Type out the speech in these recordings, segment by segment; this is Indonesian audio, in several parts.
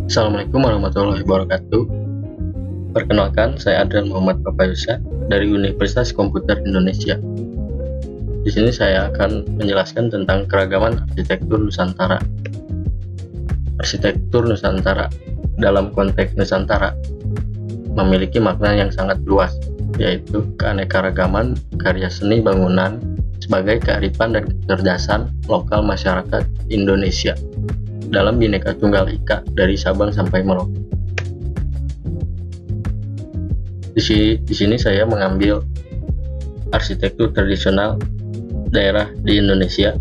Assalamualaikum warahmatullahi wabarakatuh. Perkenalkan, saya Adrian Muhammad Papayusa dari Universitas Komputer Indonesia. Di sini saya akan menjelaskan tentang keragaman arsitektur Nusantara. Arsitektur Nusantara dalam konteks Nusantara memiliki makna yang sangat luas, yaitu keanekaragaman karya seni bangunan sebagai kearifan dan kecerdasan lokal masyarakat Indonesia dalam Bhinneka Tunggal Ika dari Sabang sampai Merauke. Di sini saya mengambil arsitektur tradisional daerah di Indonesia.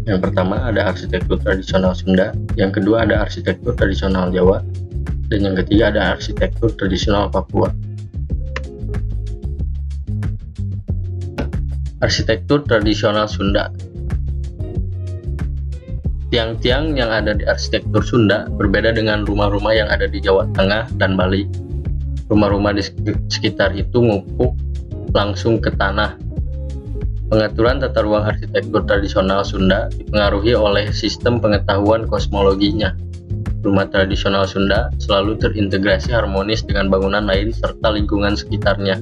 Yang pertama ada arsitektur tradisional Sunda, yang kedua ada arsitektur tradisional Jawa, dan yang ketiga ada arsitektur tradisional Papua. Arsitektur tradisional Sunda. Tiang-tiang yang ada di arsitektur Sunda berbeda dengan rumah-rumah yang ada di Jawa Tengah dan Bali. Rumah-rumah di sekitar itu ngupuk langsung ke tanah. Pengaturan tata ruang arsitektur tradisional Sunda dipengaruhi oleh sistem pengetahuan kosmologinya. Rumah tradisional Sunda selalu terintegrasi harmonis dengan bangunan lain serta lingkungan sekitarnya.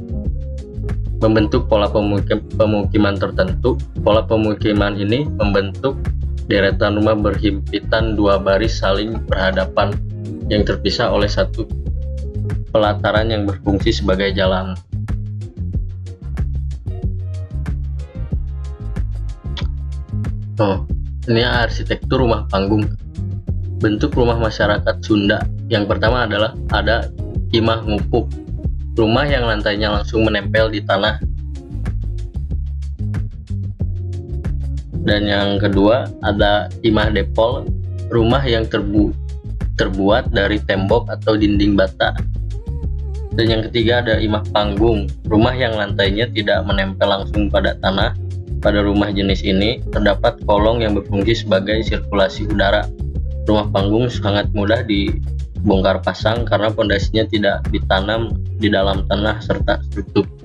Membentuk pola pemukiman tertentu. Pola pemukiman ini membentuk deretan rumah berhimpitan dua baris saling berhadapan yang terpisah oleh satu pelataran yang berfungsi sebagai jalan. Ini arsitektur rumah panggung. Bentuk rumah masyarakat Sunda yang pertama adalah ada imah ngupuk, rumah yang lantainya langsung menempel di tanah. Dan yang kedua ada imah depol, rumah yang terbuat dari tembok atau dinding bata. Dan yang ketiga ada imah panggung, rumah yang lantainya tidak menempel langsung pada tanah. Pada rumah jenis ini terdapat kolong yang berfungsi sebagai sirkulasi udara. Rumah panggung sangat mudah dibongkar pasang karena pondasinya tidak ditanam di dalam tanah serta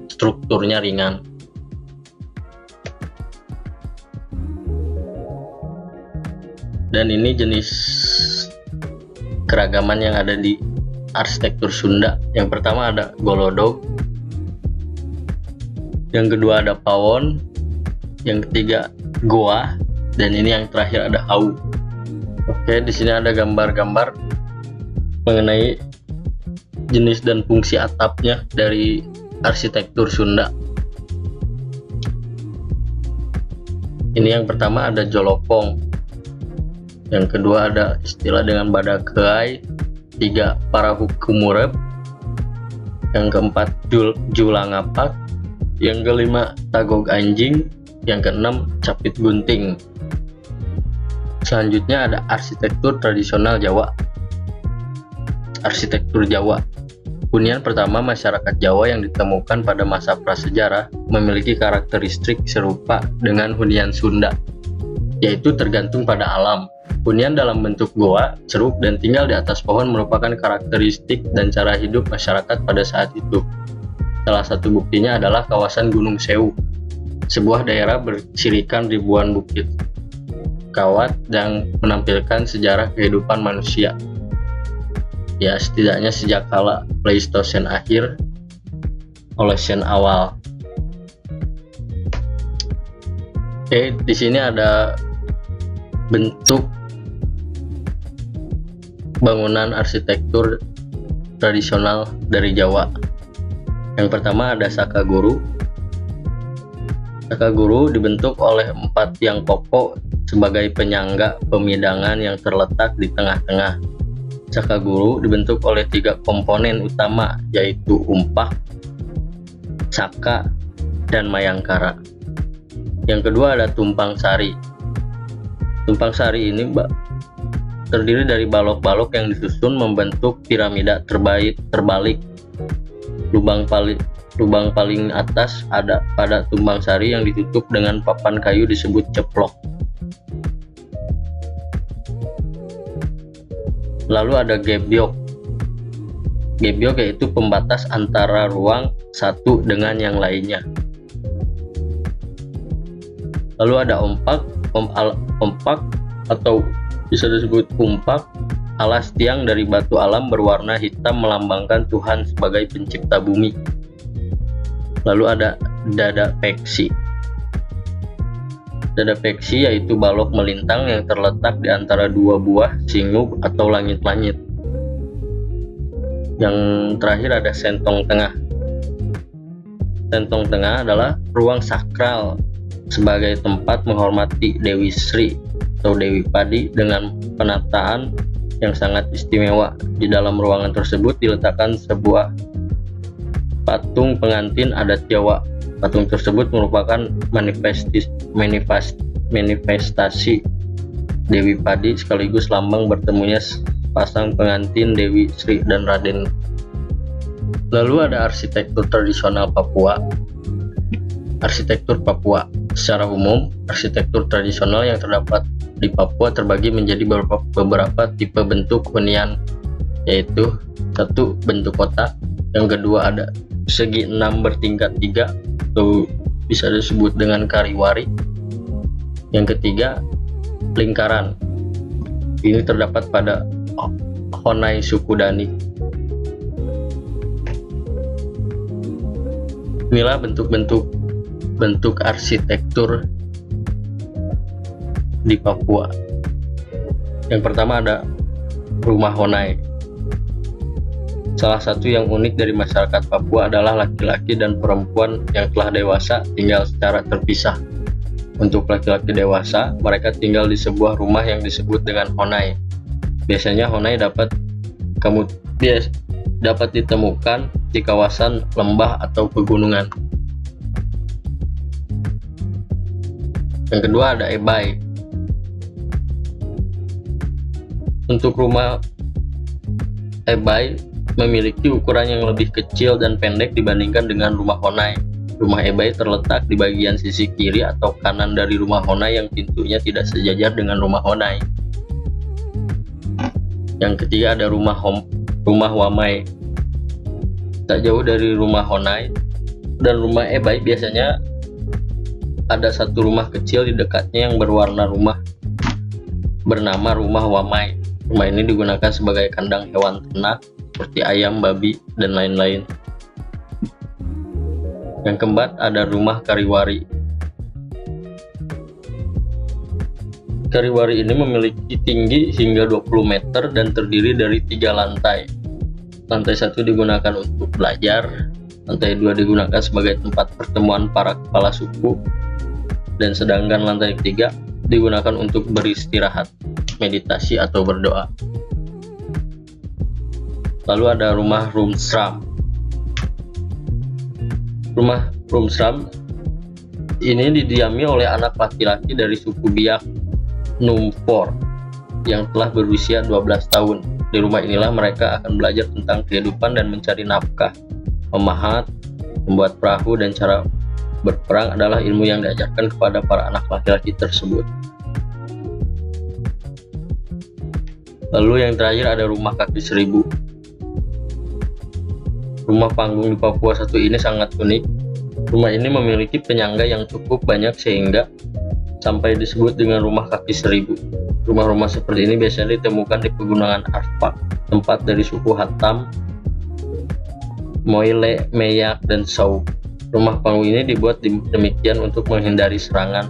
strukturnya ringan. Dan ini jenis keragaman yang ada di arsitektur Sunda. Yang pertama ada golodog, yang kedua ada pawon, yang ketiga goa, dan ini yang terakhir ada hau. Oke, di sini ada gambar-gambar mengenai jenis dan fungsi atapnya dari arsitektur Sunda. Ini yang pertama ada jolopong, yang kedua ada istilah dengan badak keai, tiga parahu kumurep, yang keempat julangapak, yang kelima tagog anjing, yang keenam capit gunting. Selanjutnya ada arsitektur tradisional Jawa. Arsitektur Jawa. Hunian pertama masyarakat Jawa yang ditemukan pada masa prasejarah memiliki karakteristik serupa dengan hunian Sunda, yaitu tergantung pada alam. Hunian dalam bentuk goa, ceruk, dan tinggal di atas pohon merupakan karakteristik dan cara hidup masyarakat pada saat itu. Salah satu buktinya adalah kawasan Gunung Sewu, sebuah daerah bersirikan ribuan bukit kawat yang menampilkan sejarah kehidupan manusia. Ya, setidaknya sejak kala Pleistosen akhir, Holocene awal. Oke, di sini ada bentuk bangunan arsitektur tradisional dari Jawa. Yang pertama ada Sakaguru. Sakaguru dibentuk oleh 4 tiang kokoh sebagai penyangga pemidangan yang terletak di tengah-tengah. Sakaguru dibentuk oleh 3 komponen utama, yaitu umpak, saka, dan mayangkara. Yang kedua ada tumpang sari. Tumpang sari ini terdiri dari balok-balok yang disusun membentuk piramida terbalik. Lubang paling atas ada pada tumpang sari yang ditutup dengan papan kayu disebut ceplok. Lalu ada gebyok. Gebyok yaitu pembatas antara ruang satu dengan yang lainnya. Lalu ada ompak atau bisa disebut umpak Alas tiang dari batu alam berwarna hitam melambangkan Tuhan sebagai pencipta bumi. Lalu ada dada peksi. Dada peksi yaitu balok melintang yang terletak di antara dua buah singuk atau langit-langit. Yang terakhir ada sentong tengah. Sentong tengah adalah ruang sakral sebagai tempat menghormati Dewi Sri atau Dewi Padi dengan penataan yang sangat istimewa. Di dalam ruangan tersebut diletakkan sebuah patung pengantin adat Jawa. Patung tersebut merupakan manifestasi Dewi Padi sekaligus lambang bertemunya pasang pengantin Dewi Sri dan Raden. Lalu ada arsitektur tradisional Papua. Arsitektur Papua. Secara umum, arsitektur tradisional yang terdapat di Papua terbagi menjadi beberapa tipe bentuk hunian, yaitu satu, bentuk kotak. Yang kedua ada segi 6 bertingkat 3 atau bisa disebut dengan kariwari. Yang ketiga, lingkaran. Ini terdapat pada Honai suku Dani. Inilah bentuk arsitektur di Papua. Yang pertama ada rumah Honai. Salah satu yang unik dari masyarakat Papua adalah laki-laki dan perempuan yang telah dewasa tinggal secara terpisah. Untuk laki-laki dewasa, mereka tinggal di sebuah rumah yang disebut dengan Honai. Biasanya Honai dapat ditemukan di kawasan lembah atau pegunungan. Yang kedua ada Ebai. Untuk rumah Ebai memiliki ukuran yang lebih kecil dan pendek dibandingkan dengan rumah Honai. Rumah Ebai terletak di bagian sisi kiri atau kanan dari rumah Honai yang pintunya tidak sejajar dengan rumah Honai. Yang ketiga ada rumah Wamai. Tak jauh dari rumah Honai dan rumah Ebai biasanya ada satu rumah kecil di dekatnya yang bernama rumah Wamai. Rumah ini digunakan sebagai kandang hewan ternak seperti ayam, babi, dan lain-lain. Yang keempat ada rumah Kariwari. Kariwari ini memiliki tinggi hingga 20 meter dan terdiri dari 3 lantai. Lantai 1 digunakan untuk belajar, lantai 2 digunakan sebagai tempat pertemuan para kepala suku, dan sedangkan lantai 3 digunakan untuk beristirahat, meditasi, atau berdoa. Lalu ada rumah Rumsram. Rumah Rumsram ini didiami oleh anak laki-laki dari suku Biak Numfor yang telah berusia 12 tahun. Di rumah inilah mereka akan belajar tentang kehidupan dan mencari nafkah. Memahat, membuat perahu, dan cara berperang adalah ilmu yang diajarkan kepada para anak laki-laki tersebut. Lalu yang terakhir ada rumah kaki seribu. Rumah panggung di Papua satu ini sangat unik. Rumah ini memiliki penyangga yang cukup banyak sehingga sampai disebut dengan rumah kaki seribu. Rumah-rumah seperti ini biasanya ditemukan di pegunungan Arfak, tempat dari suku Hatam, Moile, Meyak, dan Sau. Rumah panggung ini dibuat demikian untuk menghindari serangan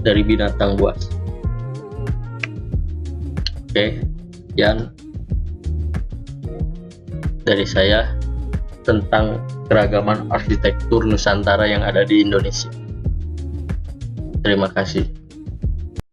dari binatang buas. Oke, sekian dari saya tentang keragaman arsitektur Nusantara yang ada di Indonesia. Terima kasih.